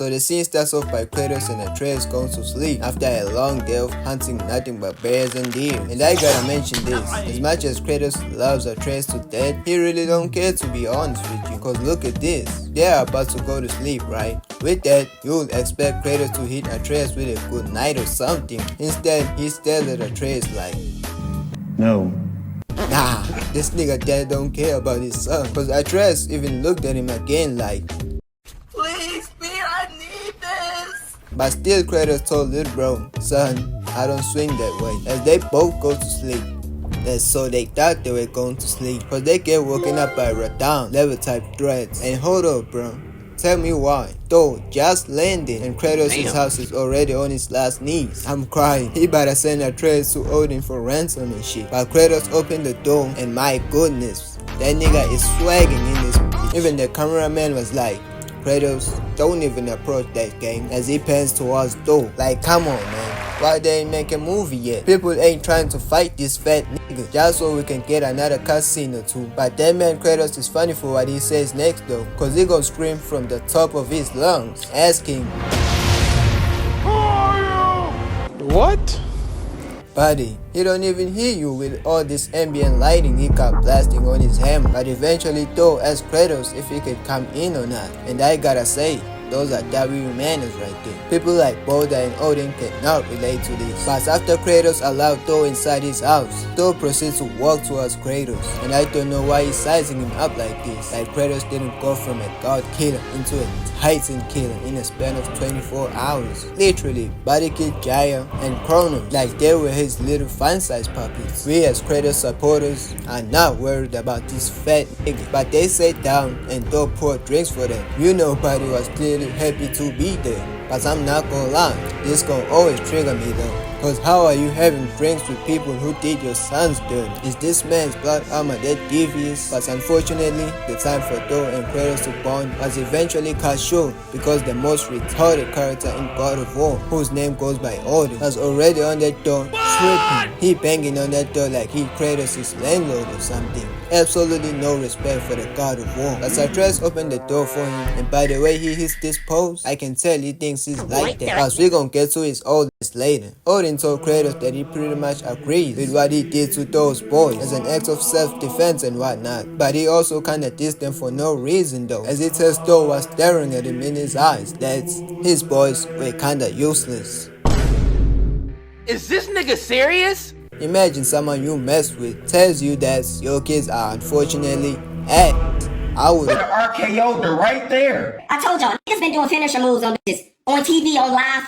So the scene starts off by Kratos and Atreus going to sleep after a long day of hunting nothing but bears and deer. And I gotta mention this, as much as Kratos loves Atreus to death, he really don't care, to be honest with you, cause look at this. They are about to go to sleep, right? With that, you would expect Kratos to hit Atreus with a good night or something. Instead, he stares at Atreus like, no. Nah, this nigga dad don't care about his son. Cause Atreus even looked at him again like, please, Spear, I need this. But still Kratos told little bro, son, I don't swing that way. As they both go to sleep. And so they thought they were going to sleep. Cause they get woken up by Radon level type threats. And hold up bro, tell me why. Thor just landed and Kratos' house is already on his last knees. I'm crying. He better send Atreus to Odin for ransom and shit. But Kratos opened the door and my goodness, that nigga is swagging in this bitch. Even the cameraman was like, Kratos, don't even approach that game, as he pans towards Thor. Like, come on man, why they ain't make a movie yet? People ain't trying to fight this fat nigga just so we can get another cutscene or two. But that man Kratos is funny for what he says next though, cause he gon' scream from the top of his lungs, asking, who are you? What? Buddy, he don't even hear you with all this ambient lighting he kept blasting on his hammer. But eventually Thor asked Kratos if he could come in or not. And I gotta say, those are W manners right there. People like Balder and Odin cannot relate to this. But after Kratos allowed Thor inside his house, Thor proceeds to walk towards Kratos. And I don't know why he's sizing him up like this. Like Kratos didn't go from a god killer into a titan killer in a span of 24 hours. Literally, body killed Jaya and Kronos like they were his little fun-sized puppets. We as Kratos supporters are not worried about this fat nigga. But they sat down and Thor poured drinks for them. You know Buddy was clearly happy to be there. But I'm not gonna lie, this gon' always trigger me though. Cause how are you having drinks with people who did your son's dirty? Is this man's blood armor that devious? But unfortunately, the time for Thor and Kratos to bond was eventually cut short because the most retarded character in God of War, whose name goes by Odin, was already on that door tripping. He banging on that door like he Kratos' landlord or something. Absolutely no respect for the God of War. As Atreus opened the door for him, and by the way he hits this pose, I can tell he thinks he's like that. As we gon' get to his old later. Odin told Kratos that he pretty much agrees with what he did to those boys as an act of self-defense and whatnot. But he also kinda dissed them for no reason though, as he tells Thor was staring at him in his eyes that his boys were kinda useless. Is this nigga serious? Imagine someone you mess with tells you that your kids are unfortunately act. I would RKO'd her right there. I told y'all, niggas been doing finisher moves on bitches, on TV, on live,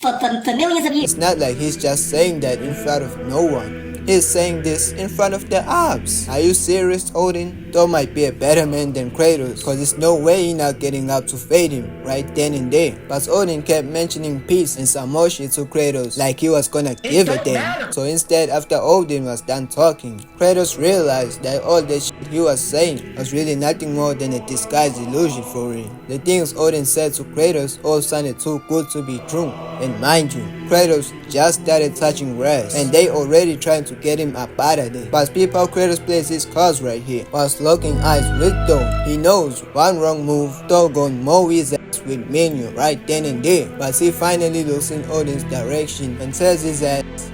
for millions of years. It's not like he's just saying that in front of no one. He's saying this in front of the ops. Are you serious, Odin? Thor might be a better man than Kratos, cause there's no way he's not getting up to fade him right then and there. But Odin kept mentioning peace and some more shit to Kratos like he was gonna give a damn. So instead, after Odin was done talking, Kratos realized that all that shit he was saying was really nothing more than a disguised illusion for him. The things Odin said to Kratos all sounded too good to be true. And mind you, Kratos just started touching grass, and they already trying to get him up out of there. But peep how Kratos plays his cards right here. Whilst locking eyes with Thor, he knows one wrong move, Thor gon' mow his ass with Mimir right then and there. But he finally looks in Odin's direction and tells his ass,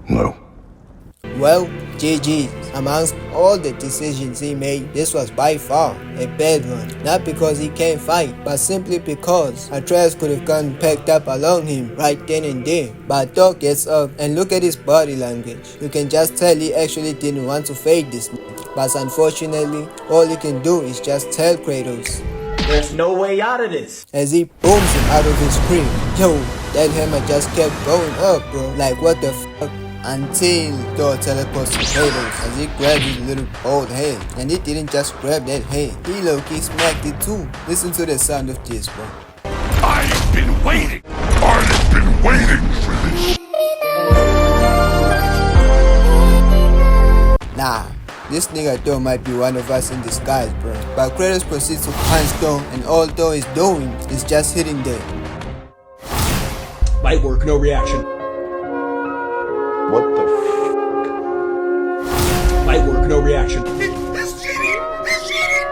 No. well, GG. Amongst all the decisions he made, this was by far a bad one. Not because he can't fight, but simply because Atreus could have gone packed up along him right then and there. But Thor gets up and look at his body language. You can just tell he actually didn't want to fade this nigga. But unfortunately, all he can do is just tell Kratos, There's no way out of this. as he booms him out of his crib. Yo, that hammer just kept going up, bro. Like what the fuck? Until Thor teleports to Kratos as he grabs his little old head. And he didn't just grab that head, he low-key smacked it too. Listen to the sound of this, bro. I've been waiting. I've been waiting for this. Nah, this nigga Thor might be one of us in disguise, bro. But Kratos proceeds to punch Thor, and all Thor is doing is just hitting there. Light work, no reaction. What the Light work, no reaction. It's cheating! It's cheating!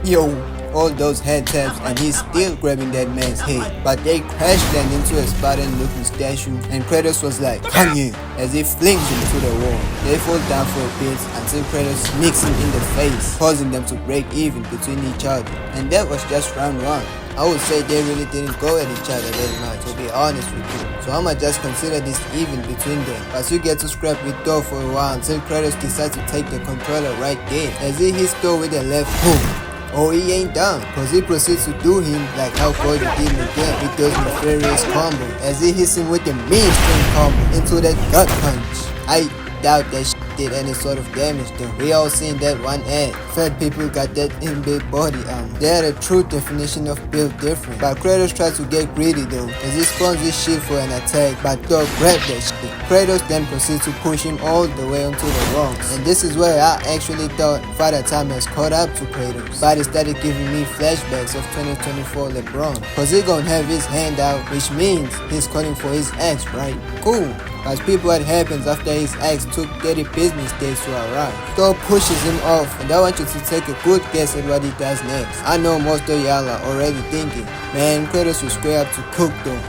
Yo, all those head taps and he's still grabbing that man's head. But they crash land into a Spartan looking statue and Kratos was like, come here, as he flings him to the wall. They fall down for a bit until Kratos smacks him in the face, causing them to break even between each other. And that was just round 1. I would say they really didn't go at each other very much, to be honest with you. So I'ma just consider this even between them. As you get to scrap with Thor for a while until Kratos decides to take the controller right there. As he hits Thor with a left hook. Oh, he ain't done, cause he proceeds to do him like how Thor did him again with those nefarious combos. As he hits him with the mean string combo into that gut punch. I doubt that shit did any sort of damage though. We all seen that one ad. Fat people got that in-built body armor. They are the true definition of build different. But Kratos tries to get greedy though, as he spawns this shit for an attack, but Thor grabbed that shit. Kratos then proceeds to push him all the way onto the rocks. And this is where I actually thought Father Time has caught up to Kratos. But he started giving me flashbacks of 2024 LeBron. Cause he gonna have his hand out, which means he's calling for his axe, right? Cool. As people, what happens after his axe took 30 business days to arrive. Thor pushes him off, and I want you to take a good guess at what he does next. I know most of y'all are already thinking, man, Kratos will square up to cook though.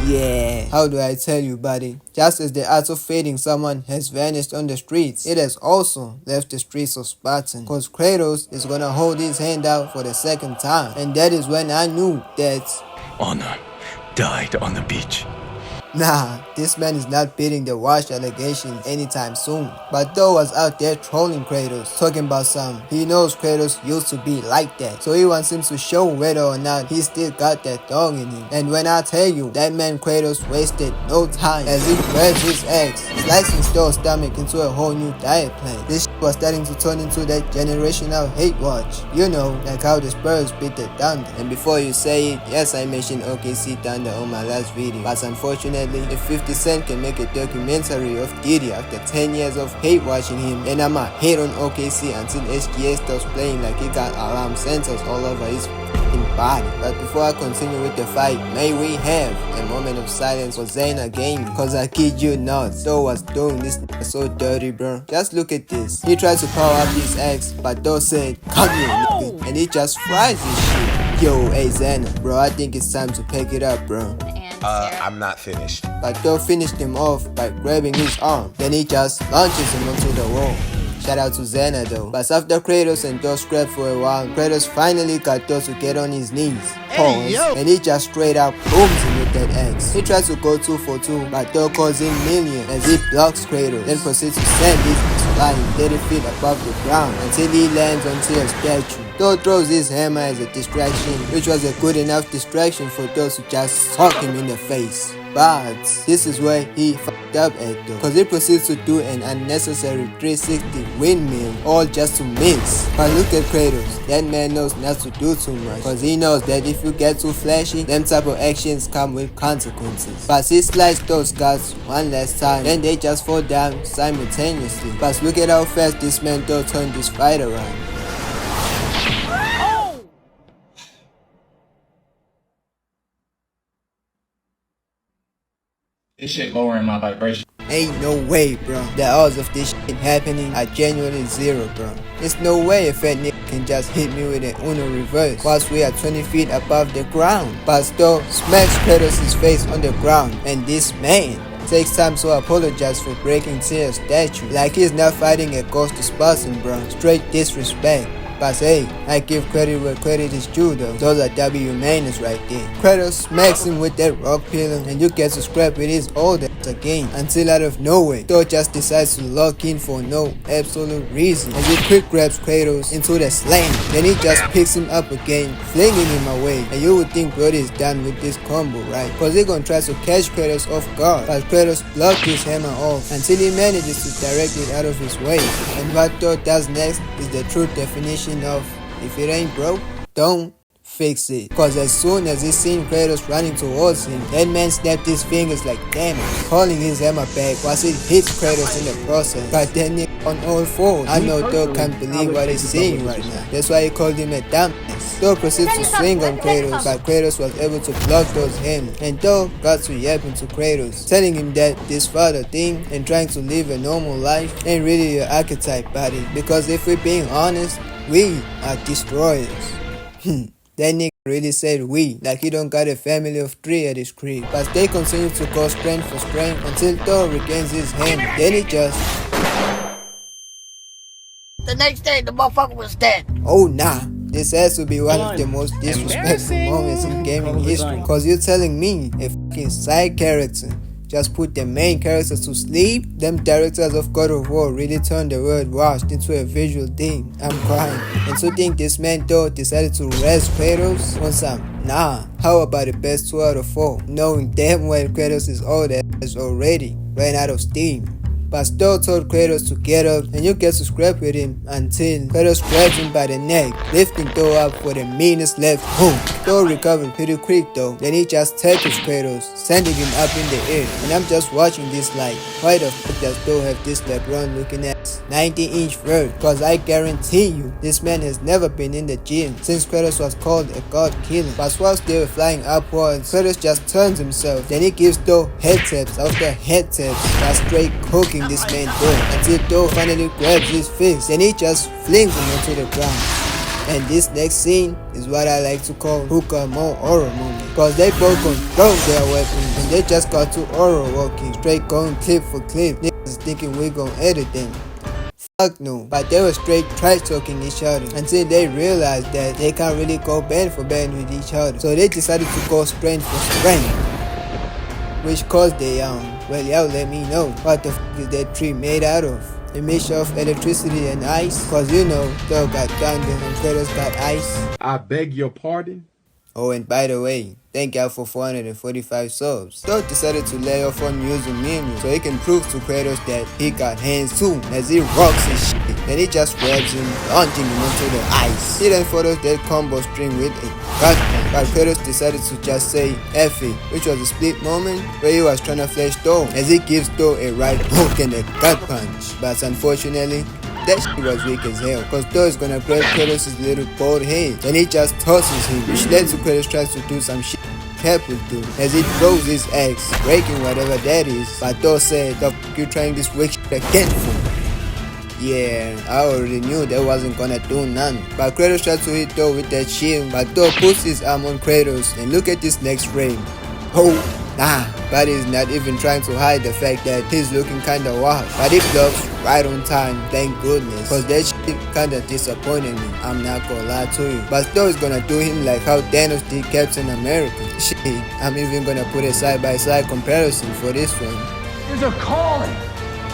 Yeah, how do I tell you, buddy? Just as the art of fading someone has vanished on the streets, it has also left the streets of Spartan. Cause Kratos is gonna hold his hand out for the second time. And that is when I knew that honor died on the beach. Nah, this man is not beating the wash allegations anytime soon. But Thor was out there trolling Kratos, talking about some. He knows Kratos used to be like that, so he wants him to show whether or not he still got that dog in him. And when I tell you, that man Kratos wasted no time as he grabs his axe, slicing Thor's stomach into a whole new diet plan. This shit was starting to turn into that generational hate watch. You know, like how the Spurs beat the Thunder. And before you say it, yes, I mentioned OKC Thunder on my last video, but unfortunately, if 50 Cent can make a documentary of Diddy after 10 years of hate watching him, then I'ma hate on OKC until SGA stops playing like he got alarm sensors all over his f***ing body. But before I continue with the fight, may we have a moment of silence for Zayna Gaming, cause I kid you not, Thor was doing this so dirty, bro. Just look at this. He tried to power up his axe, but Thor said, come here, nigga, and he just fries his shit. Yo, hey Zayna, bro, I think it's time to pick it up, bro. I'm not finished. But Thor finished him off by grabbing his arm. Then he just launches him onto the wall. Shout out to Zayna though. But after Kratos and Thor scrapped for a while, Kratos finally got Thor to get on his knees. Pause. And he just straight up booms him with that axe. He tries to go 2 for 2, but Thor calls him minion as he blocks Kratos. Then proceeds to send his flying 30 feet above the ground until he lands onto a statue. Thor throws his hammer as a distraction, which was a good enough distraction for Thor to just sock him in the face. But this is where he fucked up at though, cause he proceeds to do an unnecessary 360 windmill all just to miss. But look at Kratos, that man knows not to do too much, cause he knows that if you get too flashy, them type of actions come with consequences. But he sliced those guys one last time, then they just fall down simultaneously. But look at how fast this man Thor turned this fight around. This shit lowering my vibration. Ain't no way, bro. The odds of this shit happening are genuinely 0, bro. There's no way a fat nigga can just hit me with an Uno reverse whilst we are 20 feet above the ground. But Thor smacks Kratos' face on the ground, and this man takes time to apologize for breaking Zeus' statue like he's not fighting a ghost of Spartan, bro. Straight disrespect. But hey, I give credit where credit is due though. Those are W mainers right there. Kratos smacks him with that rock pillar and you get to scrap with his old ass again. Until out of nowhere, Thor just decides to lock in for no absolute reason. As he quick grabs Kratos into the slam. Then he just picks him up again, flinging him away. And you would think Brody is done with this combo, right? Cause he's gonna try to catch Kratos off guard. But Kratos blocked his hammer off until he manages to direct it out of his way. And what Thor does next is the true definition of if it ain't broke, don't fix it. Cause as soon as he seen Kratos running towards him, that man snapped his fingers like damn it, calling his hammer back whilst it hits Kratos in the process. But that nigga on all fours. I know Thor can't believe what he's seeing right now. That's why he called him a dumbass. Thor proceeds to swing on Kratos, but Kratos was able to block Thor's hand. And Thor got to yapping to Kratos, telling him that this father thing and trying to live a normal life ain't really your archetype, buddy. Because if we're being honest, we are destroyers. That nigga really said we, like he don't got a family of 3 at his crib. But they continue to go strength for strength until Thor regains his hammer. Then he just... The next day, the motherfucker was dead. Oh nah, this has to be one of the most disrespectful moments in gaming history. Cause you're telling me a fucking side character just put the main characters to sleep? Them directors of God of War really turned the word washed into a visual thing. I'm crying. And to think this man Thor decided to rest Kratos on some, nah, how about the best 2 out of 4? Knowing damn well Kratos is old as already, ran out of steam. But Thor told Kratos to get up and you get to scrap with him until Kratos grabs him by the neck, lifting Thor up for the meanest left hook. Thor recovered pretty quick though, then he just tackles Kratos, sending him up in the air. And I'm just watching this like, why the fuck does Thor have this LeBron looking ass 90-inch vert? Cause I guarantee you, this man has never been in the gym since Kratos was called a god killer. But whilst they were flying upwards, Kratos just turns himself, then he gives Thor head taps after head taps, that's straight cooking this man Thor, until Thor finally grabs his fist, then he just flings him onto the ground. And this next scene is what I like to call hookah more horror moment, cause they both control their weapons and they just got to horror walking, straight going clip for clip. Niggas thinking we gon' edit them. Fuck no, but they were straight trash talking each other until they realized that they can't really go band for band with each other, so they decided to go strength for strength, which caused the well, y'all let me know what the f is that tree made out of? A mixture of electricity and ice? Cause you know, Thor got thunder and Kratos got ice. I beg your pardon? Oh, and by the way, thank y'all for 445 subs. Thor decided to lay off on using mimir so he can prove to Kratos that he got hands too, as he rocks his shit. Then he just grabs him, launching him onto the ice. He then follows that combo string with a gut punch, but Kratos decided to just say F it, which was a split moment where he was trying to flash Thor, as he gives Thor a right hook and a gut punch. But unfortunately, that shit was weak as hell, cause Thor is gonna grab Kratos' little bald head, and he just tosses him, which led to Kratos tries to do some shit Cap will do, as he throws his axe, breaking whatever that is. But Thor said, the f you trying this weak shit again for? Yeah, I already knew that wasn't gonna do none. But Kratos tried to hit Thor with that shield, but Thor puts his arm on Kratos, and look at this next frame. Oh, nah, but he's not even trying to hide the fact that he's looking kinda washed. But he blocks right on time, thank goodness, cause that shit kinda disappointed me, I'm not gonna lie to you. But Thor is gonna do him like how Thanos did Captain America. Shit, I'm even gonna put a side-by-side comparison for this one. It is a calling.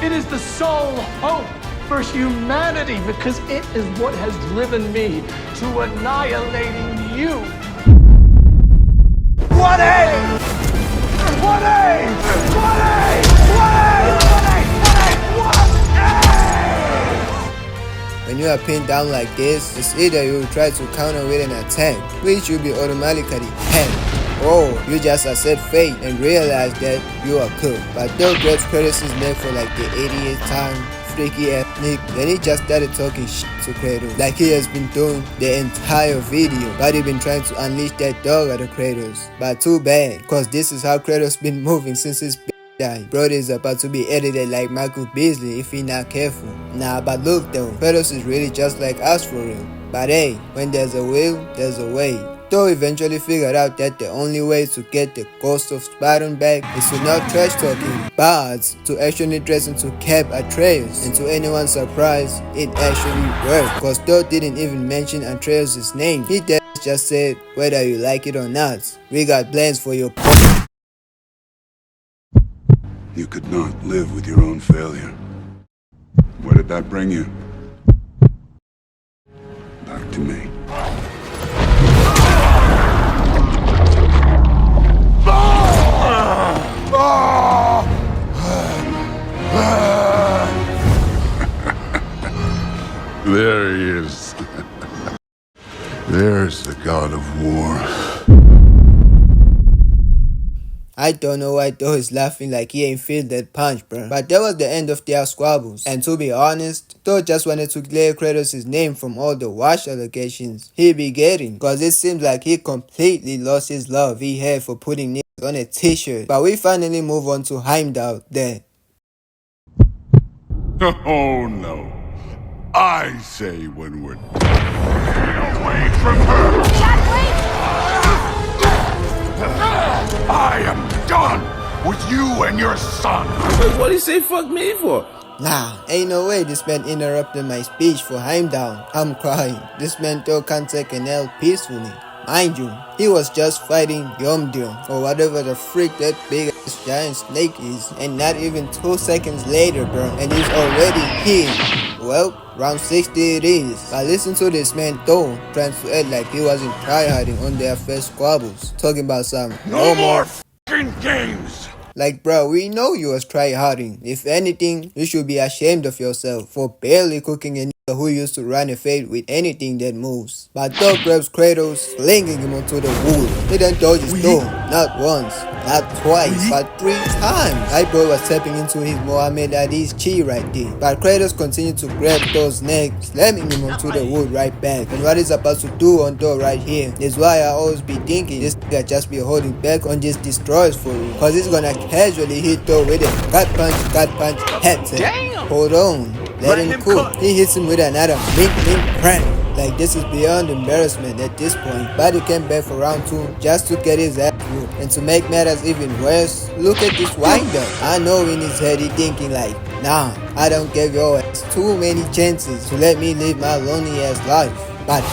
It is the sole hope for humanity, because it is what has driven me to annihilating you. What a! What a! What a! What a! What a! What a! When you are pinned down like this, it's either you try to counter with an attack, which you be automatically hacked, or you just accept fate and realize that you are cooked. But Thor grabs Kratos' neck for like the 88th time, freaky ass nigga. Then he just started talking shit to Kratos, like he has been doing the entire video, but he been trying to unleash that dog at the Kratos. But too bad, cause this is how Kratos been moving since his died. Brody is about to be edited like Michael Beasley if he not careful. Nah, but look though, Kratos is really just like us for real. But hey, when there's a will, there's a way. Thor eventually figured out that the only way to get the ghost of Spartan back is to not trash talk him, but to actually threaten to cap Atreus. And to anyone's surprise, it actually worked, cause Thor didn't even mention Atreus' name. He just said, whether you like it or not, we got plans for your You could not live with your own failure. Where did that bring you? Back to me. There he is. There's the god of war. I don't know why Thor is laughing like he ain't feel that punch, bro. But that was the end of their squabbles. And to be honest, Thor just wanted to clear Kratos' name from all the wash allegations he be getting, cause it seems like he completely lost his love he had for putting niggas on a t-shirt. But we finally move on to Heimdall there. Oh no. I say when we're get away from her. I am done with you and your son. What do you say fuck me for? Nah, ain't no way this man interrupted my speech for Heimdall. I'm crying. This man though can't take an L peacefully. Mind you, he was just fighting Yomdir or whatever the freak that big ass giant snake is, and not even 2 seconds later, bro, and he's already here. Well, round 60 it is. I listened to this man Thor trying to act like he wasn't tryharding on their first squabbles, talking about some No more f***ing games. like, bro, we know you was tryharding. If anything, you should be ashamed of yourself for barely cooking a nigga who used to run a fade with anything that moves. But Thor grabs Kratos, flinging him onto the wood. He then dodges Thor, not once, not twice, but 3 times. That boy was tapping into his Muhammad Ali's chi right there. But Kratos continued to grab Thor's neck, slamming him onto the wood right back. And what he's about to do on Thor right here is why I always be thinking this nigga just be holding back on just destroys for you. Cause he's gonna casually hit Thor with a gut punch, head tap. Hold on, let him cook. He hits him with another mink crack. Like, this is beyond embarrassment at this point. But he came back for round 2 just to get his ass whooped. And to make matters even worse, look at this wind-up. I know in his head he thinking like, nah, I don't give your ass too many chances to let me live my lonely ass life. But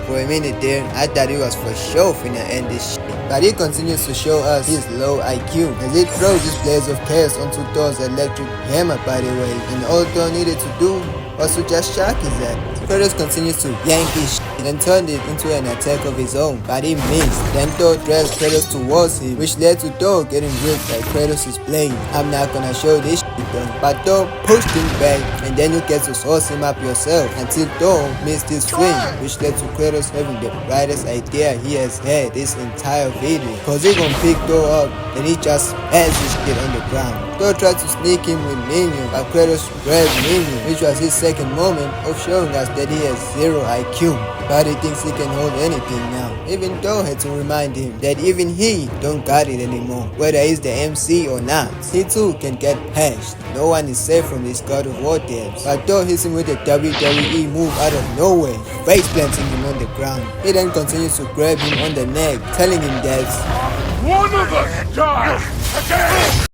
for a minute there, I thought he was for sure finna end this shit. But he continues to show us his low IQ as he throws his blaze of chaos onto Thor's electric hammer, by the way. And all Thor needed to do was to just shock his ass. Kratos continues to yank his shit and turned it into an attack of his own, but he missed. Then Thor drags Kratos towards him, which led to Thor getting ripped by Kratos' blade. I'm not gonna show this shit though, but Thor pushed him back, and then you get to source him up yourself until Thor missed his swing, which led to Kratos having the brightest idea he has had this entire video. Cause he gon' pick Thor up, and he just has his shit on the ground. Thor tried to sneak him with Mimir, but Kratos grabbed Mimir, which was his second moment of showing us that he has 0 IQ. But he thinks he can hold anything now. Even Thor had to remind him that even he don't got it anymore. Whether he's the MC or not, he too can get patched. No one is safe from this God of War debs. But Thor hits him with a WWE move out of nowhere, face planting him on the ground. He then continues to grab him on the neck, telling him that One of us dies again.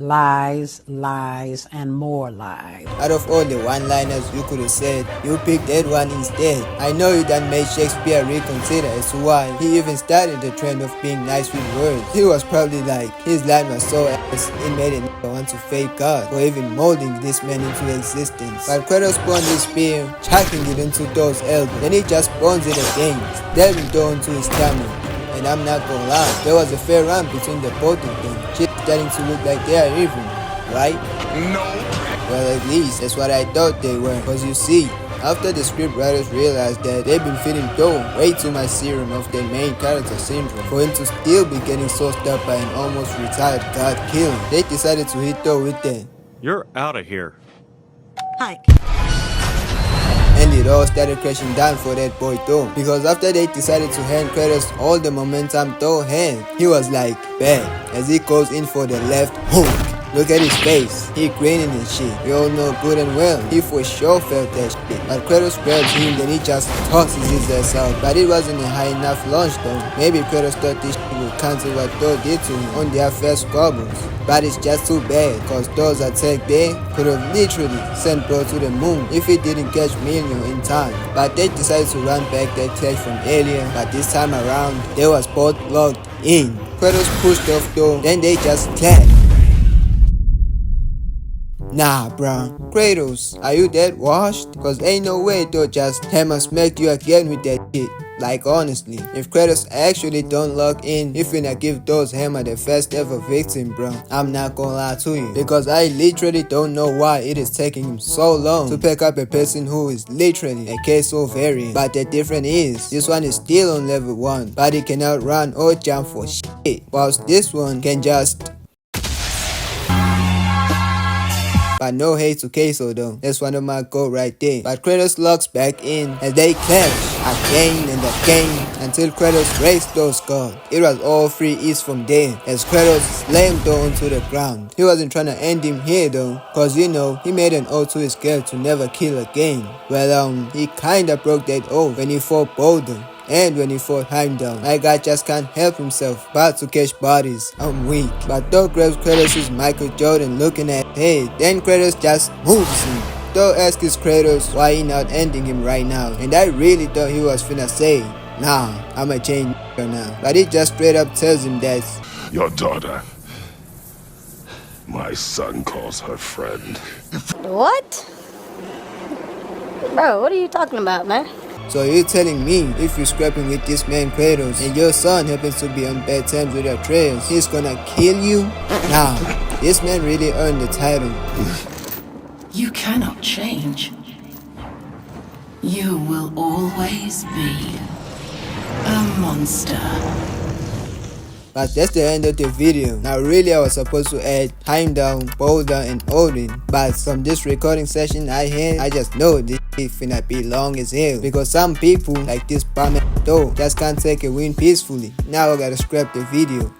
Lies, lies, and more lies. out of all the one-liners you could have said, you picked that one instead. I know you done made Shakespeare reconsider as to why he even started the trend of being nice with words. He was probably like, his line was so ass, it made a nigga want to fake God, or even molding this man into existence. But Kratos spawned his spear, chucking it into Thor's elbow. Then he just spawns it again, stabbing Thor into his stomach. And I'm not gonna lie, there was a fair run between the both of them. Shit starting to look like they are even, right? No. Well, at least that's what I thought they were. Cause you see, after the script writers realized that they've been feeding Thor way too much serum of their main character syndrome for him to still be getting sauced up by an almost retired god killer, they decided to hit Thor with that. You're out of here. Hike. And it all started crashing down for that boy Thor, because after they decided to hand Kratos all the momentum Thor had, he was like, bad, as he goes in for the left hook. Look at his face, he grinning and shit. We all know good and well, he for sure felt that shit. But Kratos grabs him, then he just tosses his ass out. But it wasn't a high enough launch though. Maybe Kratos thought this shit would cancel what Thor did to him on their first squabbles. But it's just too bad, cause Thor's attack there could have literally sent Thor to the moon if he didn't catch Mjolnir in time. But they decided to run back that catch from earlier, but this time around, they was both locked in. Kratos pushed off Thor, then they just clapped. Nah, bruh. Kratos, are you that washed? Cause ain't no way Thor just hammer smacked you again with that shit. Like honestly, if Kratos actually don't lock in, he finna give Thor's hammer the first ever victim, bro. I'm not gonna lie to you, because I literally don't know why it is taking him so long to pick up a person who is literally a queso variant. But the difference is, this one is still on level 1, but he cannot run or jump for shit, whilst this one can just But no hate to Queso though, that's one of my goals right there. But Kratos logs back in as they clash again and again until Kratos raised those gods. It was all 3 east from there as Kratos slammed Thor onto the ground. He wasn't trying to end him here though, cause you know, he made an oath to his girl to never kill again. Well he kinda broke that oath when he fought Boulder. And when he fought Heimdall, my guy just can't help himself but to catch bodies. I'm weak. But Thor grabs Kratos' Michael Jordan looking at his head. Then Kratos just moves him. Thor asks Kratos why he not ending him right now. And I really thought he was finna say, nah, I'ma change now. But he just straight up tells him that Your daughter. My son calls her friend. What? Bro, what are you talking about, man? so you're telling me if you're scrapping with this man Kratos and your son happens to be on bad terms with Atreus, he's gonna kill you? Nah, this man really earned the title. You cannot change. You will always be a monster. But that's the end of the video. Now really I was supposed to add Heimdall, Boulder and Odin, but from this recording session I had, I just know this shit finna be long as hell because some people like this bum Thor just can't take a win peacefully. Now I gotta scrap the video.